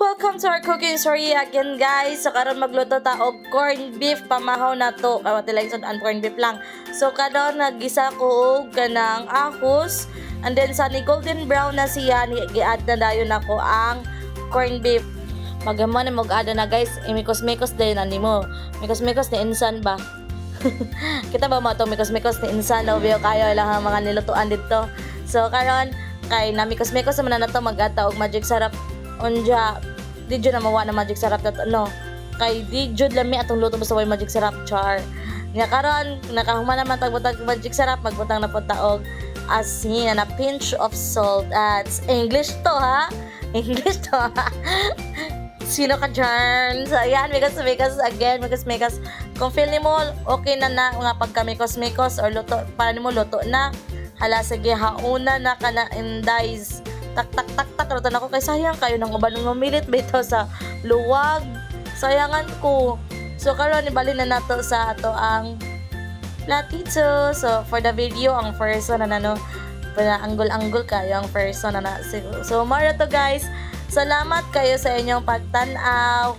Welcome to our cooking story again, guys. So karon magluto ta og corned beef pamahaw na to. Kawati lang sun ang corned beef lang. So karon naggisa ko og kanang ahos, and then sa ni golden brown na siya ni gi-add na dayon nako ang corned beef. Magamon na mag-add na, guys. Mikos-mikos din ani mo. Mikos-mikos ni insan ba? Kita ba mo to mikos-mikos ni insan no biyo kayo lang ang mga nilutuan dito. So karon kay na mikos-mikos man na to mag-ata og magic sarap unja di jud na mawa na magic sarap dat no kay di jud lami atong luto basta way magic sarap char nya karon nakahuman naman tagbutang magic sarap magbutang na pud ta og asin na pinch of salt at English to ha English to ha sino ka dyan so ayan mikas again mikas kung feel ni mo okay na nga pagka mikos or luto para nimo luto na hala sige hauna na kana indies tak rutan ako kay sayang kayo nang uban ng mamilit bitaw sa luwag sayangan ko so karon ibali na nato sa ato ang platito. So for the video ang first one na no para angle kayo ang first one na so mara to guys, salamat kayo sa inyong pagtan-aw.